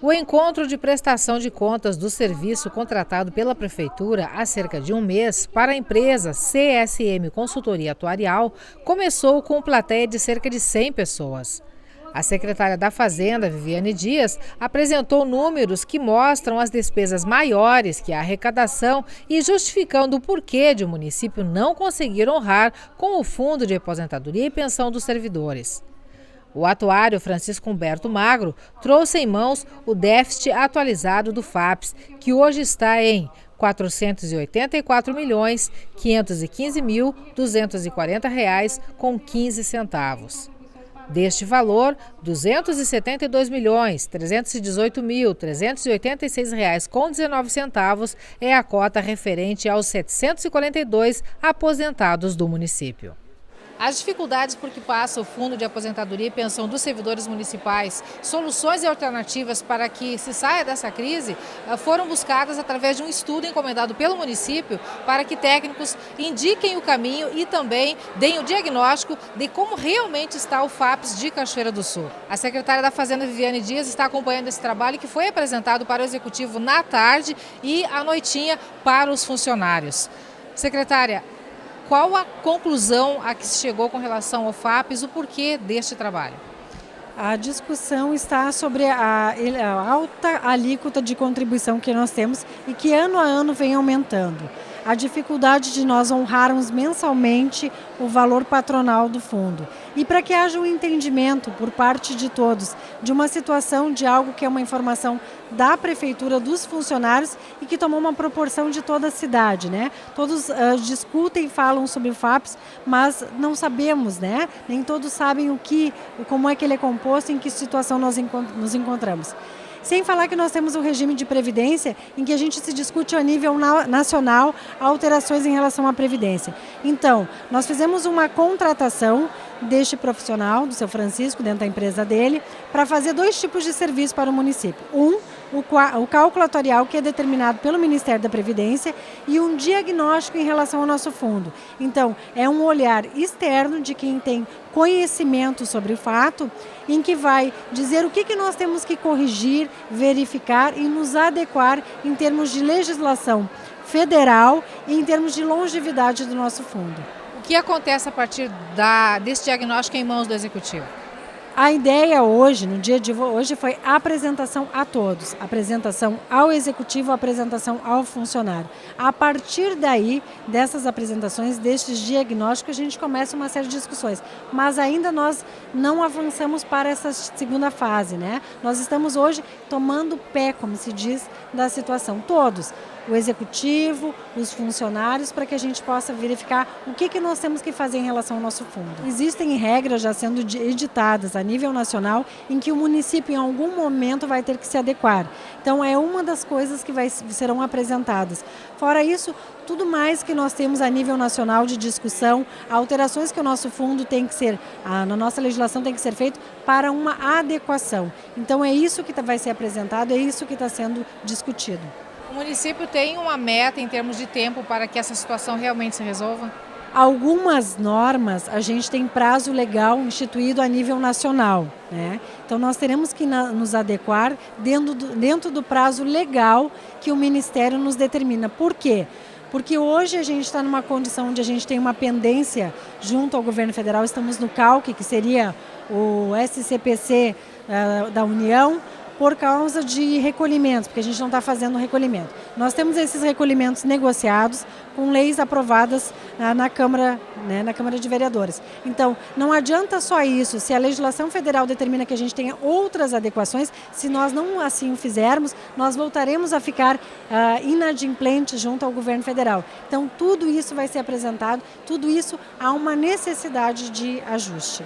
O encontro de prestação de contas do serviço contratado pela Prefeitura há cerca de um mês para a empresa CSM Consultoria Atuarial começou com plateia de cerca de 100 pessoas. A secretária da Fazenda, Viviane Dias, apresentou números que mostram as despesas maiores que a arrecadação e justificando o porquê de o município não conseguir honrar com o Fundo de Aposentadoria e Pensão dos Servidores. O atuário Francisco Humberto Magro trouxe em mãos o déficit atualizado do FAPES, que hoje está em R$ 484.515.240,15. Deste valor, R$ 272.318.386,19 é a cota referente aos 742 aposentados do município. As dificuldades por que passa o Fundo de Aposentadoria e Pensão dos Servidores Municipais, soluções e alternativas para que se saia dessa crise, foram buscadas através de um estudo encomendado pelo município para que técnicos indiquem o caminho e também deem o diagnóstico de como realmente está o FAPES de Cachoeira do Sul. A secretária da Fazenda, Viviane Dias, está acompanhando esse trabalho que foi apresentado para o Executivo na tarde e à noitinha para os funcionários. Secretária, qual a conclusão a que se chegou com relação ao FAPES, o porquê deste trabalho? A discussão está sobre a alta alíquota de contribuição que nós temos e que ano a ano vem aumentando. A dificuldade de nós honrarmos mensalmente o valor patronal do fundo. E para que haja um entendimento por parte de todos de uma situação de algo que é uma informação da prefeitura, dos funcionários e que tomou uma proporção de toda a cidade, né? Todos discutem, falam sobre o FAPES, mas não sabemos, né? Nem todos sabem como é que ele é composto, em que situação nós nos encontramos. Sem falar que nós temos o regime de previdência, em que a gente se discute a nível nacional alterações em relação à previdência. Então, nós fizemos uma contratação deste profissional, do seu Francisco, dentro da empresa dele, para fazer 2 tipos de serviço para o município. O cálculo atuarial, que é determinado pelo Ministério da Previdência, e um diagnóstico em relação ao nosso fundo. Então, é um olhar externo de quem tem conhecimento sobre o fato, em que vai dizer o que nós temos que corrigir, verificar e nos adequar em termos de legislação federal e em termos de longevidade do nosso fundo. O que acontece a partir desse diagnóstico em mãos do Executivo? A ideia hoje, no dia de hoje, foi a apresentação a todos, apresentação ao Executivo, apresentação ao funcionário. A partir daí, dessas apresentações, destes diagnósticos, a gente começa uma série de discussões. Mas ainda nós não avançamos para essa segunda fase, né? Nós estamos hoje tomando pé, como se diz, da situação. Todos, o Executivo, os funcionários, para que a gente possa verificar o que nós temos que fazer em relação ao nosso fundo. Existem regras já sendo editadas a nível nacional em que o município em algum momento vai ter que se adequar. Então é uma das coisas que serão apresentadas. Fora isso, tudo mais que nós temos a nível nacional de discussão, alterações que o nosso fundo tem que ser, na nossa legislação tem que ser feito para uma adequação. Então é isso que vai ser apresentado, é isso que está sendo discutido. O município tem uma meta em termos de tempo para que essa situação realmente se resolva? Algumas normas a gente tem prazo legal instituído a nível nacional, né? Então nós teremos que nos adequar dentro do prazo legal que o Ministério nos determina. Por quê? Porque hoje a gente está numa condição onde a gente tem uma pendência junto ao governo federal, estamos no CALC, que seria o SCPC da União, por causa de recolhimentos, porque a gente não está fazendo recolhimento. Nós temos esses recolhimentos negociados com leis aprovadas na Câmara, né, na Câmara de Vereadores. Então, não adianta só isso. Se a legislação federal determina que a gente tenha outras adequações, se nós não assim o fizermos, nós voltaremos a ficar inadimplentes junto ao governo federal. Então, tudo isso vai ser apresentado, tudo isso há uma necessidade de ajuste.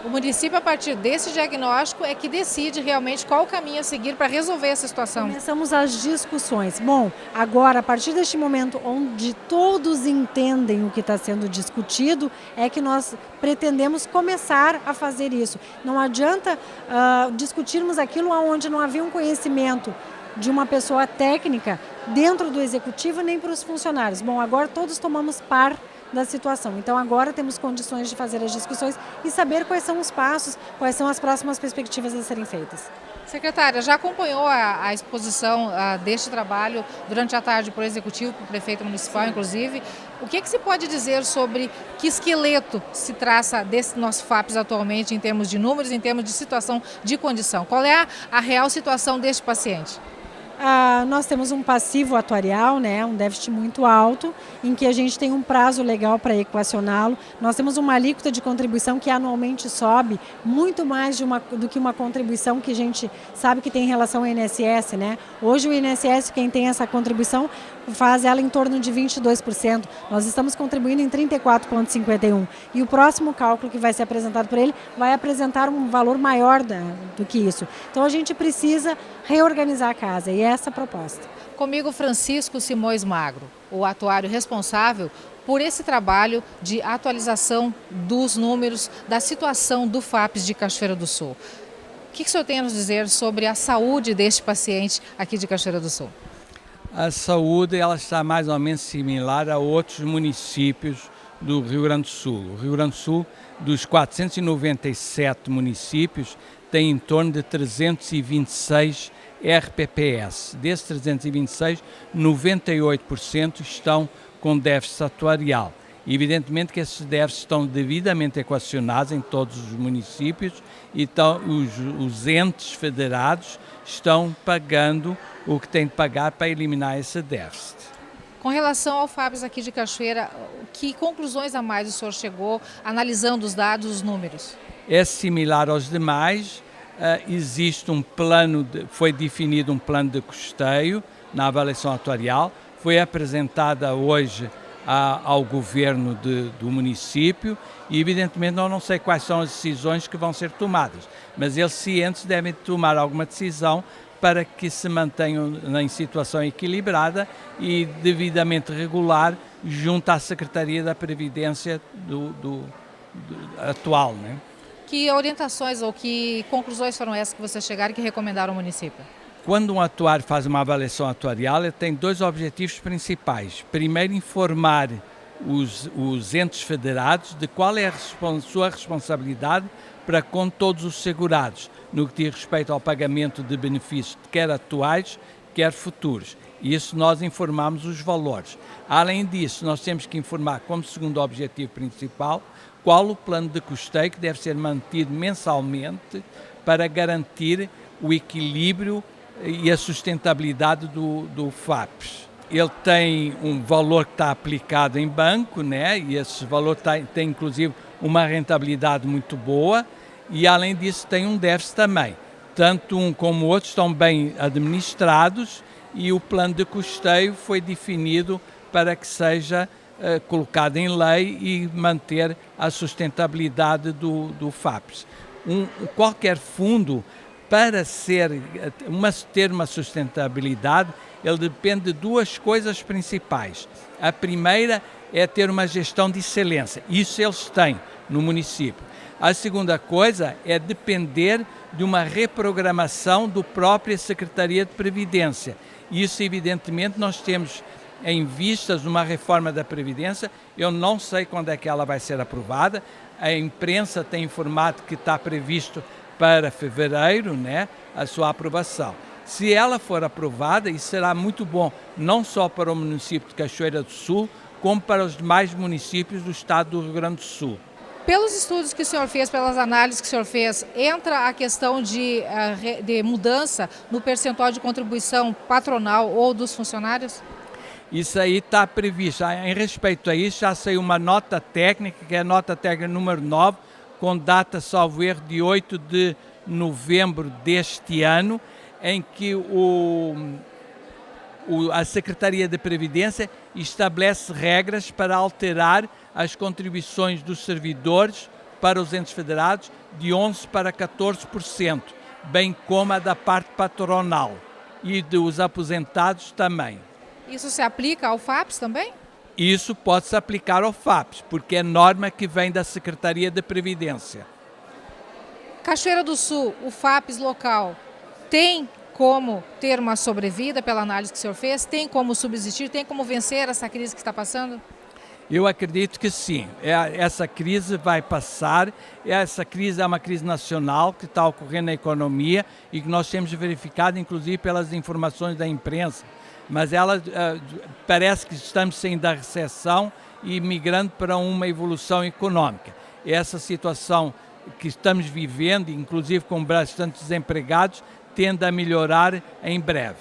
O município, a partir desse diagnóstico, é que decide realmente qual o caminho a seguir para resolver essa situação. Começamos as discussões. Bom, agora, a partir deste momento onde todos entendem o que está sendo discutido, é que nós pretendemos começar a fazer isso. Não adianta discutirmos aquilo onde não havia um conhecimento de uma pessoa técnica dentro do Executivo nem para os funcionários. Bom, agora todos tomamos par da situação. Então agora temos condições de fazer as discussões e saber quais são os passos, quais são as próximas perspectivas a serem feitas. Secretária, já acompanhou a exposição deste trabalho durante a tarde para o Executivo, para o Prefeito Municipal, inclusive. O que se pode dizer sobre que esqueleto se traça desse nosso FAPES atualmente, em termos de números, em termos de situação de condição? Qual é a real situação deste paciente? Nós temos um passivo atuarial, né, um déficit muito alto, em que a gente tem um prazo legal para equacioná-lo. Nós temos uma alíquota de contribuição que anualmente sobe muito mais do que uma contribuição que a gente sabe que tem em relação ao INSS, né? Hoje o INSS, quem tem essa contribuição, faz ela em torno de 22%. Nós estamos contribuindo em 34,51%. E o próximo cálculo que vai ser apresentado por ele vai apresentar um valor maior do que isso. Então a gente precisa reorganizar a casa e é essa a proposta. Comigo, Francisco Simões Magro, o atuário responsável por esse trabalho de atualização dos números da situação do FAPES de Cachoeira do Sul. O que o senhor tem a nos dizer sobre a saúde deste paciente aqui de Cachoeira do Sul? A saúde ela está mais ou menos similar a outros municípios do Rio Grande do Sul. O Rio Grande do Sul, dos 497 municípios, tem em torno de 326 RPPS. Desses 326, 98% estão com déficit atuarial. Evidentemente que esses déficits estão devidamente equacionados em todos os municípios e os entes federados estão pagando o que têm de pagar para eliminar esse déficit. Com relação ao FAPES aqui de Cachoeira, que conclusões a mais o senhor chegou analisando os dados, os números? É similar aos demais, existe um plano, foi definido um plano de custeio na avaliação atuarial, foi apresentada hoje ao governo do município e evidentemente eu não sei quais são as decisões que vão ser tomadas, mas eles cientes devem tomar alguma decisão para que se mantenham em situação equilibrada e devidamente regular junto à Secretaria da Previdência atual, né? Que orientações ou que conclusões foram essas que vocês chegaram e que recomendaram ao município? Quando um atuário faz uma avaliação atuarial, ele tem dois objetivos principais. Primeiro, informar os entes federados de qual é a sua responsabilidade para com todos os segurados, no que diz respeito ao pagamento de benefícios, quer atuais, quer futuros. E isso nós informamos os valores. Além disso, nós temos que informar, como segundo objetivo principal, qual o plano de custeio que deve ser mantido mensalmente para garantir o equilíbrio e a sustentabilidade do FAPES. Ele tem um valor que está aplicado em banco, né? E esse valor tem inclusive uma rentabilidade muito boa e além disso tem um déficit também. Tanto um como o outro estão bem administrados e o plano de custeio foi definido para que seja colocado em lei e manter a sustentabilidade do FAPES. Qualquer fundo, para ter uma sustentabilidade, ele depende de duas coisas principais. A primeira é ter uma gestão de excelência. Isso eles têm no município. A segunda coisa é depender de uma reprogramação do própria Secretaria de Previdência. Isso, evidentemente, nós temos em vistas uma reforma da Previdência. Eu não sei quando é que ela vai ser aprovada. A imprensa tem informado que está previsto para fevereiro, né, a sua aprovação. Se ela for aprovada, isso será muito bom, não só para o município de Cachoeira do Sul, como para os demais municípios do estado do Rio Grande do Sul. Pelos estudos que o senhor fez, pelas análises que o senhor fez, entra a questão de mudança no percentual de contribuição patronal ou dos funcionários? Isso aí está previsto. Em respeito a isso, já saiu uma nota técnica, que é a nota técnica número 9, com data, salvo erro, de 8 de novembro deste ano, em que a Secretaria de Previdência estabelece regras para alterar as contribuições dos servidores para os entes federados de 11% para 14%, bem como a da parte patronal e dos aposentados também. Isso se aplica ao FAPES também? Isso pode se aplicar ao FAPES, porque é norma que vem da Secretaria de Previdência. Cachoeira do Sul, o FAPES local, tem como ter uma sobrevida pela análise que o senhor fez? Tem como subsistir? Tem como vencer essa crise que está passando? Eu acredito que sim, essa crise vai passar, essa crise é uma crise nacional que está ocorrendo na economia e que nós temos verificado inclusive pelas informações da imprensa, mas ela parece que estamos saindo da recessão e migrando para uma evolução económica. Essa situação que estamos vivendo, inclusive com bastantes desempregados, tende a melhorar em breve.